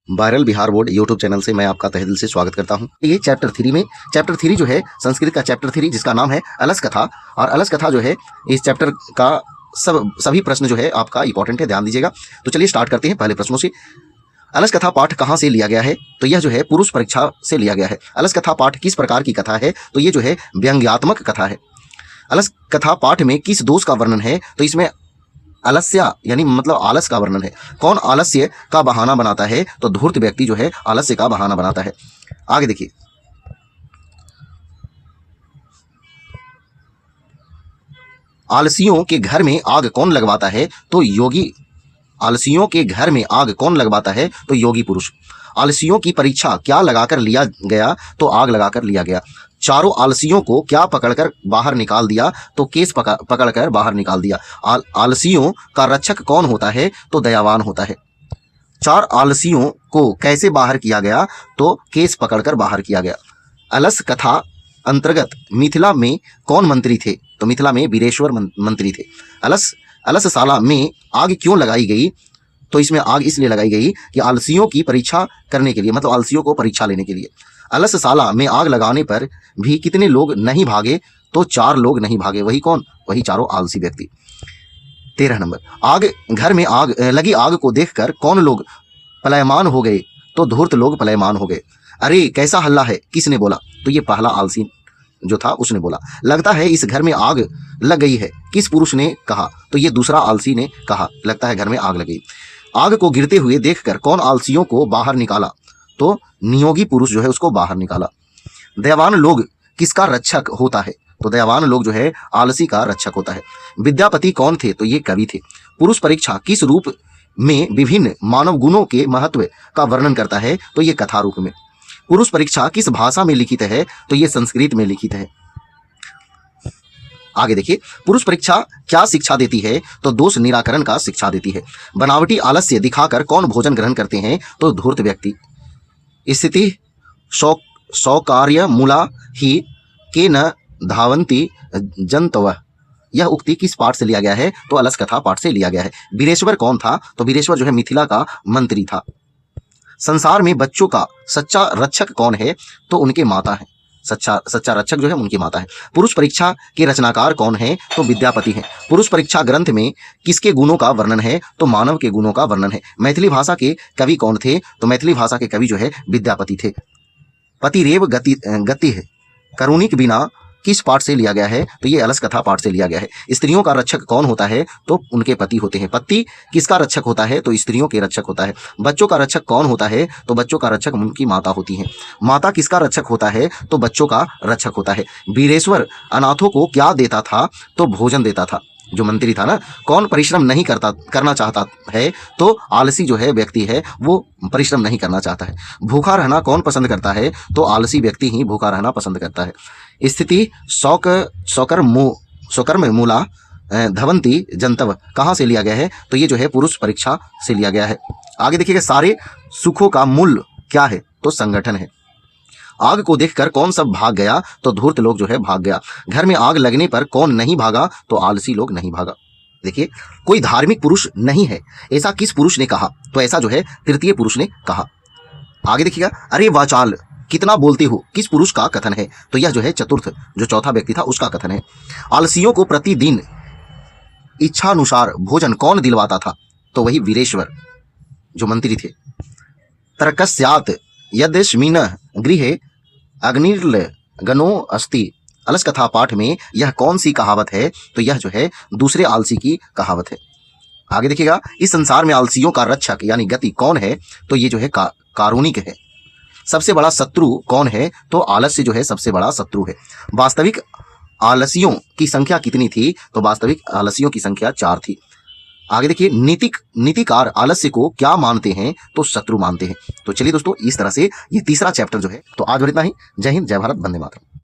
Viral Bihar board YouTube channel से मैं आपका तहे दिल से स्वागत करता हूं। ये चैप्टर थ्री जो है संस्कृत का चैप्टर 3 जिसका नाम है अलस कथा। और अलस कथा जो है इस चैप्टर का सभी प्रश्न जो है आपका इंपॉर्टेंट है, ध्यान दीजिएगा। तो चलिए स्टार्ट करते हैं पहले प्रश्नों से। अलस कथा पाठ कहाँ से लिया गया है? तो यह जो है पुरुष परीक्षा से लिया गया है। अलस कथा पाठ किस प्रकार की कथा है? तो ये जो है व्यंग्यात्मक कथा है। अलस कथा पाठ में किस दोष का वर्णन है? तो इसमें आलस्य यानी मतलब आलस का वर्णन है। कौन आलस्य का बहाना बनाता है? तो धूर्त व्यक्ति जो है आलस्य का बहाना बनाता है। आगे देखिए, आलसियों के घर में आग कौन लगवाता है? तो योगी। आलसियों के घर में आग कौन लगवाता है? तो योगी पुरुष। आलसियों की परीक्षा क्या लगाकर लिया गया? तो आग लगाकर लिया गया। चारों आलसियों को क्या पकड़कर बाहर निकाल दिया? तो केस पकड़कर बाहर निकाल दिया। आलसियों का रक्षक कौन होता है? तो दयावान होता है। चार आलसियों को कैसे बाहर किया गया? तो केस पकड़कर बाहर किया गया। अलस कथा अंतर्गत मिथिला में कौन मंत्री थे? तो मिथिला में वीरेश्वर मंत्री थे। अलसशाला में आग क्यों लगाई गई? तो इसमें आग इसलिए लगाई गई कि आलसियों की परीक्षा करने के लिए, मतलब आलसियों को परीक्षा लेने के लिए। अलसशाला में आग लगाने पर भी कितने लोग नहीं भागे? तो 4 लोग नहीं भागे। वही कौन? वही चारों आलसी व्यक्ति। 13 नंबर, घर में आग लगी आग को देखकर कौन लोग पलायमान हो गए? तो धूर्त लोग पलायमान हो गए। अरे कैसा हल्ला है, किसने बोला? तो ये पहला आलसी जो था उसने बोला। लगता है इस घर में आग लग गई है, किस पुरुष ने कहा? तो ये दूसरा आलसी ने कहा, लगता है घर में आग लग गई। आग को गिरते हुए देखकर कौन आलसियों को बाहर निकाला? तो नियोगी पुरुष जो है उसको बाहर निकाला। दयावान लोग किसका रक्षक होता है? तो दयावान लोग जो है आलसी का रक्षक होता है। विद्यापति कौन थे? तो ये कवि थे। पुरुष परीक्षा किस रूप में विभिन्न मानव गुणों के महत्व का वर्णन करता है? तो ये कथा रूप में। पुरुष परीक्षा किस भाषा में लिखित है? तो ये संस्कृत में लिखित है। आगे देखिए, पुरुष परीक्षा क्या शिक्षा देती है? तो दोष निराकरण का शिक्षा देती है। बनावटी आलस्य दिखाकर कौन भोजन ग्रहण करते हैं? तो धूर्त व्यक्ति। स्थिति सौकार्य मूला ही के न धावंती जंतव, यह उक्ति किस पाठ से लिया गया है? तो अलस कथा पाठ से लिया गया है। वीरेश्वर कौन था? तो वीरेश्वर जो है मिथिला का मंत्री था। संसार में बच्चों का सच्चा रक्षक कौन है? तो उनके माता है। सच्चा रक्षक जो है उनकी माता है। पुरुष परीक्षा के रचनाकार कौन है? तो विद्यापति हैं। पुरुष परीक्षा ग्रंथ में किसके गुणों का वर्णन है? तो मानव के गुणों का वर्णन है। मैथिली भाषा के कवि कौन थे? तो मैथिली भाषा के कवि जो है विद्यापति थे। पतिरेव गति है करुणिक बिना किस पाठ से लिया गया है? तो ये अलस कथा पाठ से लिया गया है। स्त्रियों का रक्षक कौन होता है? तो उनके पति होते हैं। पति किसका रक्षक होता है? तो स्त्रियों के रक्षक होता है। बच्चों का रक्षक कौन होता है? तो बच्चों का रक्षक उनकी माता होती है। माता किसका रक्षक होता है? तो बच्चों का रक्षक होता है। वीरेश्वर अनाथों को क्या देता था? तो भोजन देता था। जो मंत्री था ना, कौन परिश्रम नहीं करना चाहता है? तो आलसी जो है व्यक्ति है वो परिश्रम नहीं करना चाहता है। भूखा रहना कौन पसंद करता है? तो आलसी व्यक्ति ही भूखा रहना पसंद करता है। स्थिति सौकर्म मूला धवंती जंतव कहाँ से लिया गया है? तो ये जो है पुरुष परीक्षा से लिया गया है। आगे देखिएगा, सारे सुखों का मूल क्या है? तो संगठन है। आग को देखकर कौन सब भाग गया? तो धूर्त लोग जो है भाग गया। घर में आग लगने पर कौन नहीं भागा? तो आलसी लोग नहीं भागा। देखिए, कोई धार्मिक पुरुष नहीं है, ऐसा किस पुरुष ने कहा? तो ऐसा जो है तृतीय पुरुष ने कहा। आगे देखिएगा, अरे वाचाल कितना बोलते हो, किस पुरुष का कथन है? तो यह जो है चतुर्थ जो चौथा व्यक्ति था उसका कथन है। आलसियों को प्रतिदिन इच्छानुसार भोजन कौन दिलवाता था? तो वही वीरेश्वर जो मंत्री थे। तर्कस्यात् यद्यस्मिन् गृहे अग्निर्गणो अस्ति, अलस कथा पाठ में यह कौन सी कहावत है? तो यह जो है दूसरे आलसी की कहावत है। आगे देखिएगा, इस संसार में आलसियों का रक्षक यानी गति कौन है? तो ये जो है कारुणिक है। सबसे बड़ा शत्रु कौन है? तो आलस्य जो है सबसे बड़ा शत्रु है। वास्तविक आलसियों की संख्या कितनी थी? तो वास्तविक आलसियों की संख्या 4 थी। आगे देखिए, नीतिकार आलस्य को क्या मानते हैं? तो शत्रु मानते हैं। तो चलिए दोस्तों, इस तरह से ये तीसरा चैप्टर जो है, तो आज और इतना ही। जय हिंद, जय भारत, वंदे मातरम।